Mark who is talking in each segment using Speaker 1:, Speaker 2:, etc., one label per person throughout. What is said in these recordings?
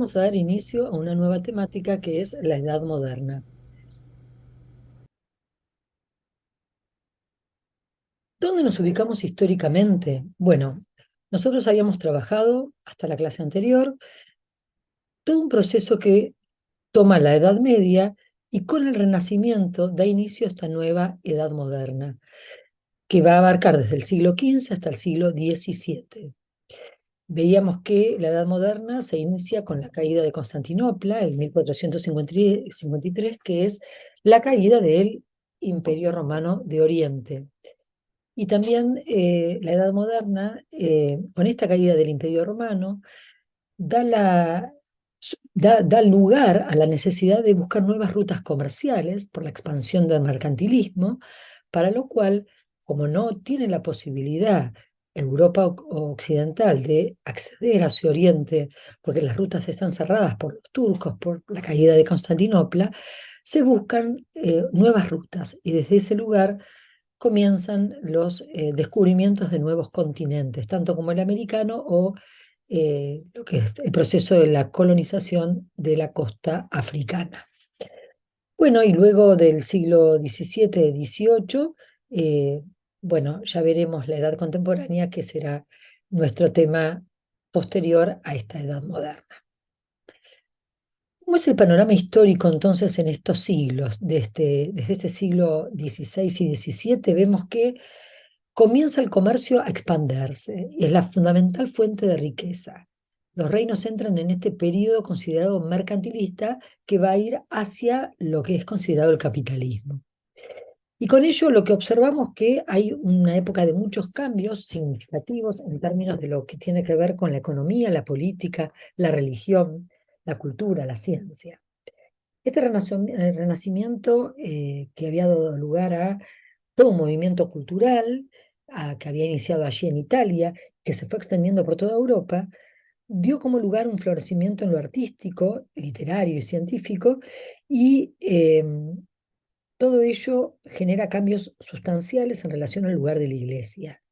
Speaker 1: Vamos a dar inicio a una nueva temática que es la Edad Moderna. ¿Dónde nos ubicamos históricamente? Bueno, nosotros habíamos trabajado hasta la clase anterior todo un proceso que toma la Edad Media y con el Renacimiento da inicio a esta nueva Edad Moderna, que va a abarcar desde el siglo XV hasta el siglo XVII. Veíamos que la Edad Moderna se inicia con la caída de Constantinopla en 1453, que es la caída del Imperio Romano de Oriente. Y también la Edad Moderna, con esta caída del Imperio Romano, da lugar a la necesidad de buscar nuevas rutas comerciales por la expansión del mercantilismo, para lo cual, como no tiene la posibilidad Europa Occidental de acceder hacia Oriente, porque las rutas están cerradas por los turcos, por la caída de Constantinopla, se buscan nuevas rutas y desde ese lugar comienzan los descubrimientos de nuevos continentes, tanto como el americano o lo que es el proceso de la colonización de la costa africana. Bueno, y luego del siglo XVII-XVIII, bueno, ya veremos la edad contemporánea, que será nuestro tema posterior a esta edad moderna. ¿Cómo es el panorama histórico entonces en estos siglos? Desde este siglo XVI y XVII vemos que comienza el comercio a expandirse y es la fundamental fuente de riqueza. Los reinos entran en este periodo considerado mercantilista que va a ir hacia lo que es considerado el capitalismo. Y con ello lo que observamos que hay una época de muchos cambios significativos en términos de lo que tiene que ver con la economía, la política, la religión, la cultura, la ciencia. Este renacimiento que había dado lugar a todo un movimiento cultural que había iniciado allí en Italia, que se fue extendiendo por toda Europa, dio como lugar un florecimiento en lo artístico, literario y científico, y todo ello genera cambios sustanciales en relación al lugar de la Iglesia.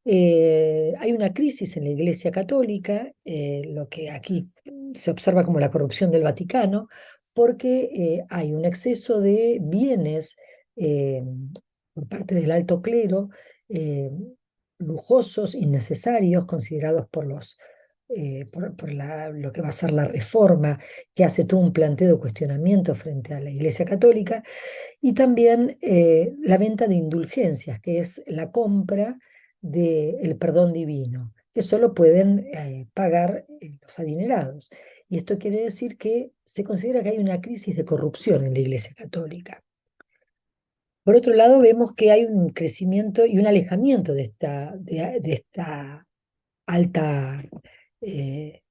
Speaker 1: Hay una crisis en la Iglesia Católica, lo que aquí se observa como la corrupción del Vaticano, porque hay un exceso de bienes eh, por parte del alto clero, eh, lujosos, innecesarios, considerados por lo que va a ser la reforma, que hace todo un planteo de cuestionamiento frente a la Iglesia Católica, y también la venta de indulgencias, que es la compra del perdón divino, que solo pueden pagar los adinerados. Y esto quiere decir que se considera que hay una crisis de corrupción en la Iglesia Católica. Por otro lado, vemos que hay un crecimiento y un alejamiento de esta alta eh,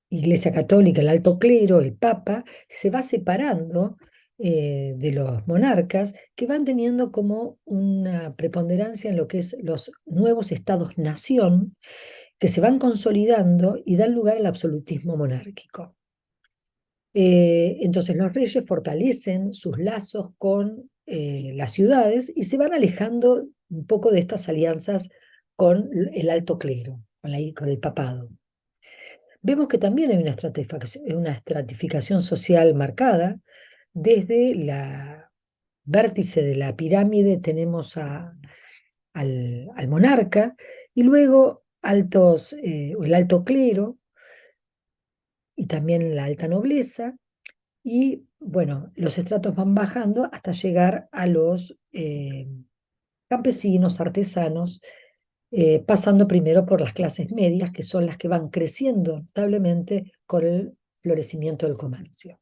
Speaker 1: Iglesia Católica, el alto clero, el Papa, se va separando de los monarcas que van teniendo como una preponderancia en lo que es los nuevos estados-nación que se van consolidando y dan lugar al absolutismo monárquico. Entonces los reyes fortalecen sus lazos con las ciudades y se van alejando un poco de estas alianzas con el alto clero, con el papado. Vemos que también hay una estratificación social marcada. Desde la vértice de la pirámide tenemos al monarca y luego el alto clero y también la alta nobleza. Y bueno, los estratos van bajando hasta llegar a los campesinos, artesanos, pasando primero por las clases medias, que son las que van creciendo notablemente con el florecimiento del comercio.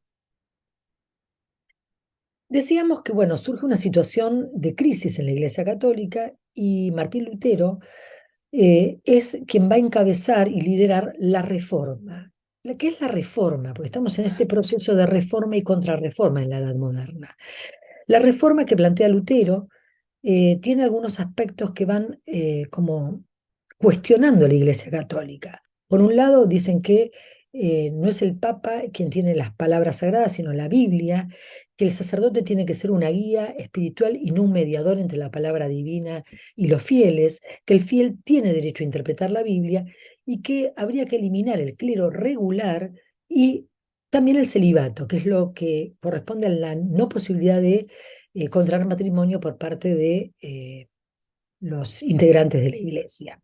Speaker 1: Decíamos que, bueno, surge una situación de crisis en la Iglesia Católica y Martín Lutero es quien va a encabezar y liderar la reforma. ¿Qué es la reforma? Porque estamos en este proceso de reforma y contrarreforma en la Edad Moderna. La reforma que plantea Lutero tiene algunos aspectos que van como cuestionando la Iglesia Católica. Por un lado, dicen que no es el Papa quien tiene las palabras sagradas, sino la Biblia, que el sacerdote tiene que ser una guía espiritual y no un mediador entre la palabra divina y los fieles, que el fiel tiene derecho a interpretar la Biblia y que habría que eliminar el clero regular y también el celibato, que es lo que corresponde a la no posibilidad de contraer matrimonio por parte de los integrantes de la Iglesia.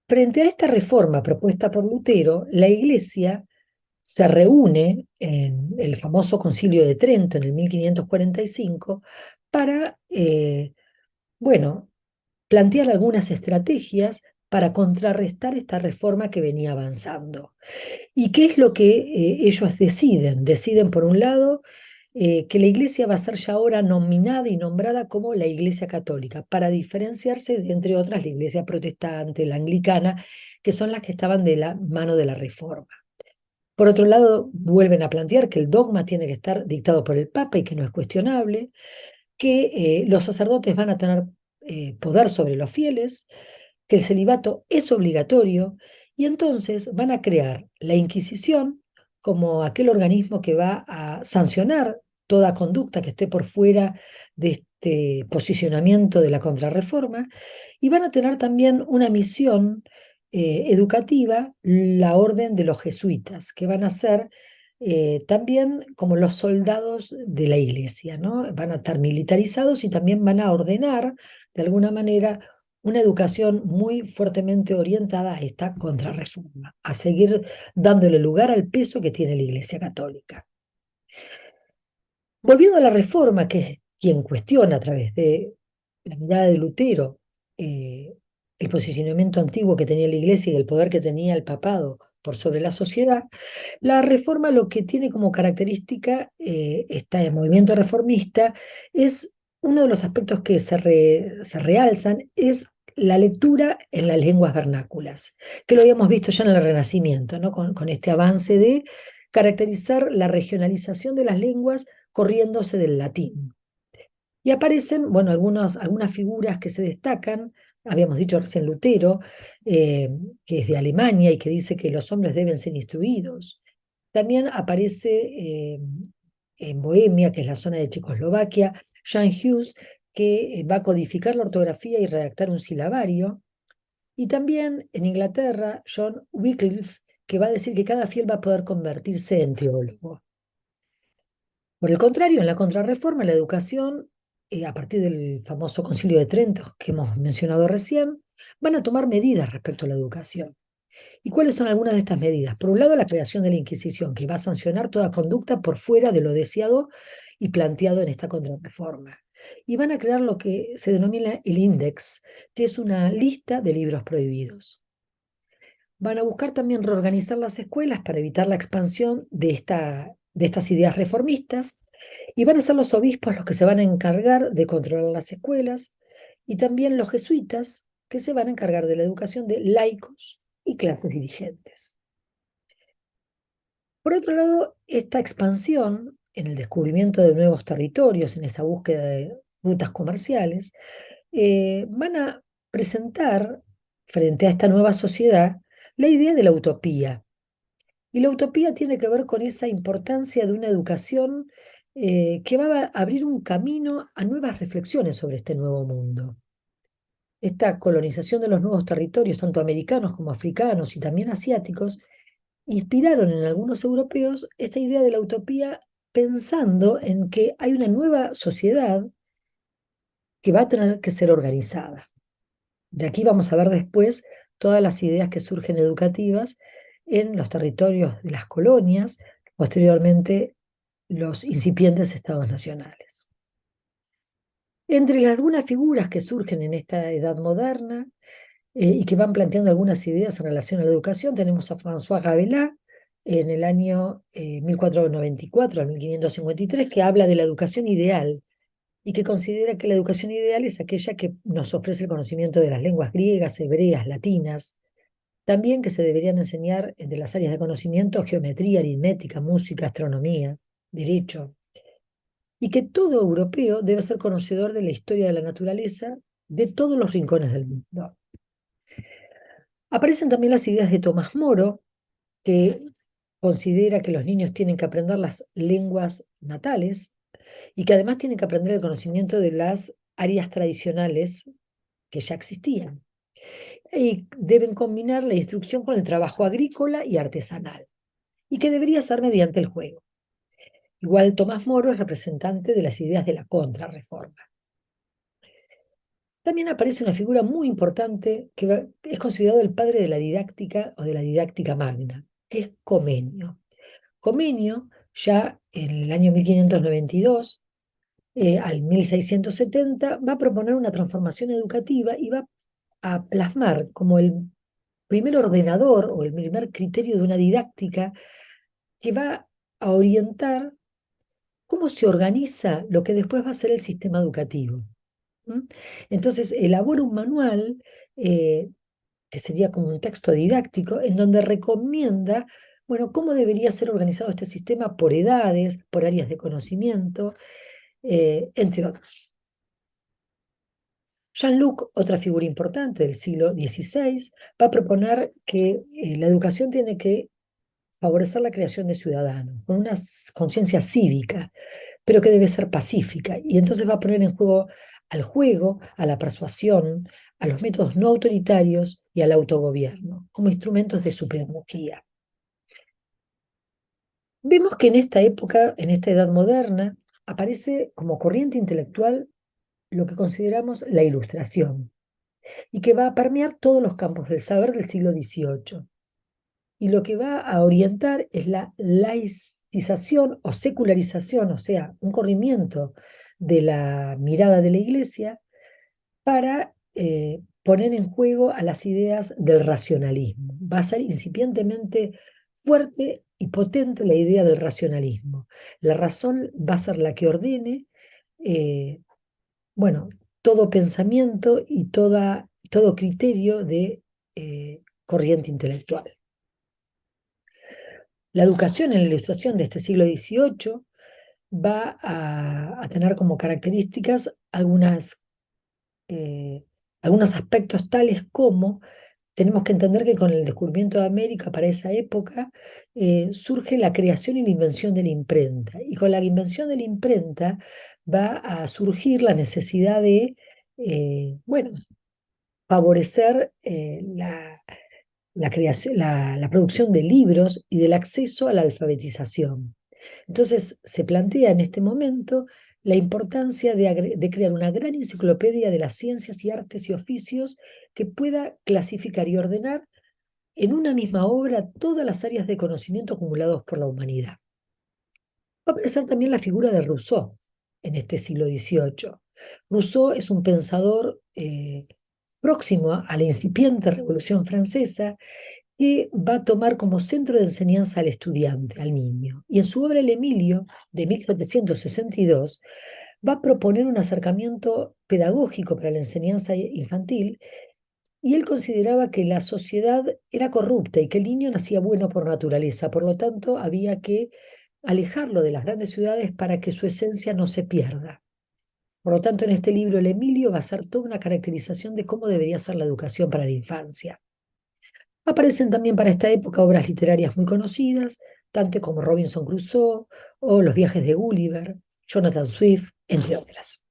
Speaker 1: Frente a esta reforma propuesta por Lutero, la Iglesia se reúne en el famoso Concilio de Trento en el 1545 para, bueno, plantear algunas estrategias para contrarrestar esta reforma que venía avanzando. ¿Y qué es lo que ellos deciden? Deciden, por un lado, que la iglesia va a ser ya ahora nominada y nombrada como la Iglesia Católica, para diferenciarse de, entre otras, la Iglesia Protestante, la Anglicana, que son las que estaban de la mano de la Reforma. Por otro lado, vuelven a plantear que el dogma tiene que estar dictado por el Papa y que no es cuestionable, que los sacerdotes van a tener poder sobre los fieles, que el celibato es obligatorio, y entonces van a crear la Inquisición como aquel organismo que va a sancionar toda conducta que esté por fuera de este posicionamiento de la contrarreforma, y van a tener también una misión educativa, la orden de los jesuitas, que van a ser también como los soldados de la iglesia, ¿no? Van a estar militarizados y también van a ordenar, de alguna manera, una educación muy fuertemente orientada a esta contrarreforma, a seguir dándole lugar al peso que tiene la Iglesia Católica. Volviendo a la Reforma, que es quien cuestiona a través de la mirada de Lutero eh, el posicionamiento antiguo que tenía la Iglesia y el poder que tenía el papado por sobre la sociedad, la Reforma lo que tiene como característica este movimiento reformista es uno de los aspectos que se realzan es la lectura en las lenguas vernáculas, que lo habíamos visto ya en el Renacimiento, ¿no? Con este avance de caracterizar la regionalización de las lenguas corriéndose del latín. Y aparecen, bueno, algunas figuras que se destacan. Habíamos dicho recién Lutero, eh, que es de Alemania y que dice que los hombres deben ser instruidos. También aparece en Bohemia, que es la zona de Checoslovaquia, Jan Hus, que va a codificar la ortografía y redactar un silabario. Y también en Inglaterra, John Wycliffe, que va a decir que cada fiel va a poder convertirse en teólogo. Por el contrario, en la contrarreforma, la educación, a partir del famoso Concilio de Trento que hemos mencionado recién, van a tomar medidas respecto a la educación. ¿Y cuáles son algunas de estas medidas? Por un lado, la creación de la Inquisición, que va a sancionar toda conducta por fuera de lo deseado y planteado en esta contrarreforma. Y van a crear lo que se denomina el Índex, que es una lista de libros prohibidos. Van a buscar también reorganizar las escuelas para evitar la expansión de estas ideas reformistas, y van a ser los obispos los que se van a encargar de controlar las escuelas, y también los jesuitas que se van a encargar de la educación de laicos y clases dirigentes. Por otro lado, esta expansión en el descubrimiento de nuevos territorios, en esta búsqueda de rutas comerciales, van a presentar frente a esta nueva sociedad la idea de la utopía. Y la utopía tiene que ver con esa importancia de una educación que va a abrir un camino a nuevas reflexiones sobre este nuevo mundo. Esta colonización de los nuevos territorios, tanto americanos como africanos y también asiáticos, inspiraron en algunos europeos esta idea de la utopía pensando en que hay una nueva sociedad que va a tener que ser organizada. De aquí vamos a ver después todas las ideas que surgen educativas en los territorios de las colonias, posteriormente los incipientes estados nacionales. Entre algunas figuras que surgen en esta edad moderna y que van planteando algunas ideas en relación a la educación, tenemos a François Rabelais en el año 1494 a 1553, que habla de la educación ideal y que considera que la educación ideal es aquella que nos ofrece el conocimiento de las lenguas griegas, hebreas, latinas. También que se deberían enseñar entre las áreas de conocimiento geometría, aritmética, música, astronomía, derecho, y que todo europeo debe ser conocedor de la historia de la naturaleza de todos los rincones del mundo. Aparecen también las ideas de Tomás Moro, que considera que los niños tienen que aprender las lenguas natales y que además tienen que aprender el conocimiento de las áreas tradicionales que ya existían. Y deben combinar la instrucción con el trabajo agrícola y artesanal, y que debería ser mediante el juego. Igual Tomás Moro es representante de las ideas de la contrarreforma. También aparece una figura muy importante que es considerado el padre de la didáctica o de la didáctica magna, que es Comenio. Comenio, ya en el año 1592 al 1670, va a proponer una transformación educativa y va a plasmar como el primer ordenador o el primer criterio de una didáctica que va a orientar cómo se organiza lo que después va a ser el sistema educativo. ¿M? Entonces, elabora un manual eh, que sería como un texto didáctico en donde recomienda, bueno, cómo debería ser organizado este sistema por edades, por áreas de conocimiento, entre otras. Jean-Luc, otra figura importante del siglo XVI, va a proponer que la educación tiene que favorecer la creación de ciudadanos con una conciencia cívica, pero que debe ser pacífica. Y entonces va a poner en juego, a la persuasión, a los métodos no autoritarios y al autogobierno como instrumentos de su pedagogía. Vemos que en esta época, en esta edad moderna, aparece como corriente intelectual lo que consideramos la Ilustración y que va a permear todos los campos del saber del siglo XVIII. Y lo que va a orientar es la laicización o secularización, o sea, un corrimiento de la mirada de la Iglesia para poner en juego a las ideas del racionalismo. Va a ser incipientemente fuerte y potente la idea del racionalismo. La razón va a ser la que ordene, eh, bueno, todo pensamiento y todo criterio de corriente intelectual. La educación en la Ilustración de este siglo XVIII va a tener como características algunos aspectos tales como tenemos que entender que con el descubrimiento de América para esa época surge la creación y la invención de la imprenta. Y con la invención de la imprenta va a surgir la necesidad de, bueno, favorecer la creación, la producción de libros y del acceso a la alfabetización. Entonces se plantea en este momento la importancia de crear una gran enciclopedia de las ciencias y artes y oficios que pueda clasificar y ordenar en una misma obra todas las áreas de conocimiento acumulados por la humanidad. Va a aparecer también la figura de Rousseau en este siglo XVIII. Rousseau es un pensador próximo a la incipiente Revolución Francesa que va a tomar como centro de enseñanza al estudiante, al niño. Y en su obra El Emilio, de 1762, va a proponer un acercamiento pedagógico para la enseñanza infantil, y él consideraba que la sociedad era corrupta y que el niño nacía bueno por naturaleza, por lo tanto había que alejarlo de las grandes ciudades para que su esencia no se pierda. Por lo tanto, en este libro El Emilio va a ser toda una caracterización de cómo debería ser la educación para la infancia. Aparecen también para esta época obras literarias muy conocidas, tanto como Robinson Crusoe o Los viajes de Gulliver, Jonathan Swift, entre otras.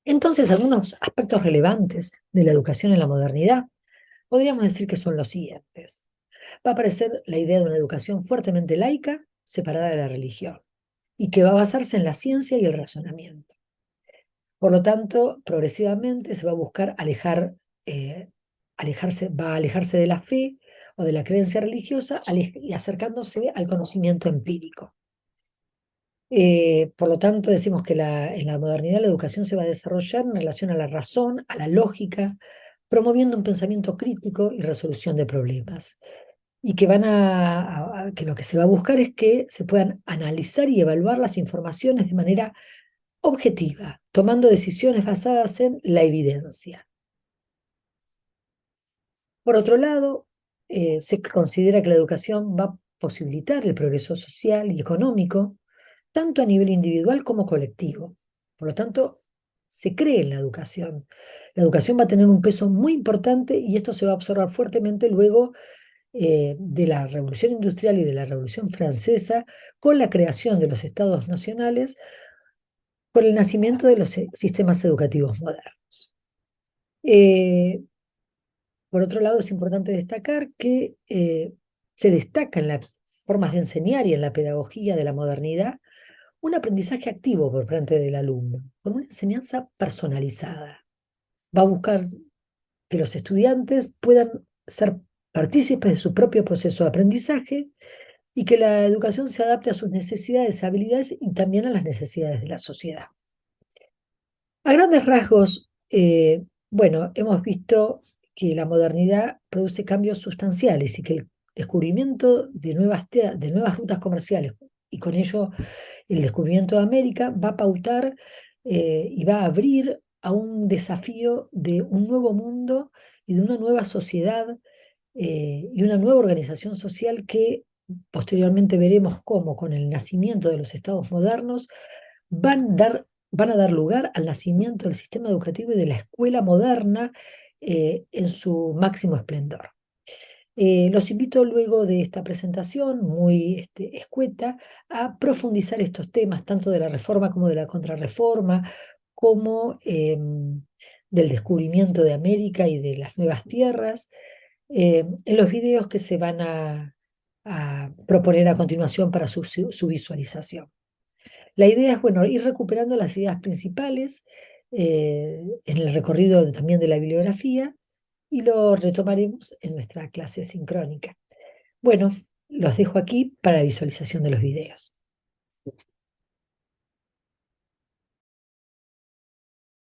Speaker 1: Entonces, algunos aspectos relevantes de la educación en la modernidad podríamos decir que son los siguientes. Va a aparecer la idea de una educación fuertemente laica, separada de la religión, y que va a basarse en la ciencia y el razonamiento. Por lo tanto, progresivamente se va a buscar va a alejarse de la fe o de la creencia religiosa y acercándose al conocimiento empírico. Por lo tanto, decimos que en la modernidad la educación se va a desarrollar en relación a la razón, a la lógica, promoviendo un pensamiento crítico y resolución de problemas. Y que que lo que se va a buscar es que se puedan analizar y evaluar las informaciones de manera objetiva, tomando decisiones basadas en la evidencia. Por otro lado, se considera que la educación va a posibilitar el progreso social y económico, tanto a nivel individual como colectivo. Por lo tanto, se cree en la educación. La educación va a tener un peso muy importante y esto se va a observar fuertemente luego de la Revolución Industrial y de la Revolución Francesa, con la creación de los estados nacionales, con el nacimiento de los sistemas educativos modernos. Por otro lado, es importante destacar que se destaca en las formas de enseñar y en la pedagogía de la modernidad un aprendizaje activo por parte del alumno, con una enseñanza personalizada. Va a buscar que los estudiantes puedan ser partícipes de su propio proceso de aprendizaje y que la educación se adapte a sus necesidades, habilidades y también a las necesidades de la sociedad. A grandes rasgos, bueno, hemos visto que la modernidad produce cambios sustanciales y que el descubrimiento de nuevas rutas comerciales y con ello el descubrimiento de América va a pautar y va a abrir a un desafío de un nuevo mundo y de una nueva sociedad y una nueva organización social que posteriormente veremos cómo con el nacimiento de los estados modernos van a dar lugar al nacimiento del sistema educativo y de la escuela moderna en su máximo esplendor. Los invito luego de esta presentación muy escueta a profundizar estos temas, tanto de la reforma como de la contrarreforma, como del descubrimiento de América y de las nuevas tierras, en los videos que se van a proponer a continuación para su visualización. La idea es, bueno, ir recuperando las ideas principales en el recorrido también de la bibliografía y lo retomaremos en nuestra clase sincrónica. Bueno, los dejo aquí para la visualización de los videos.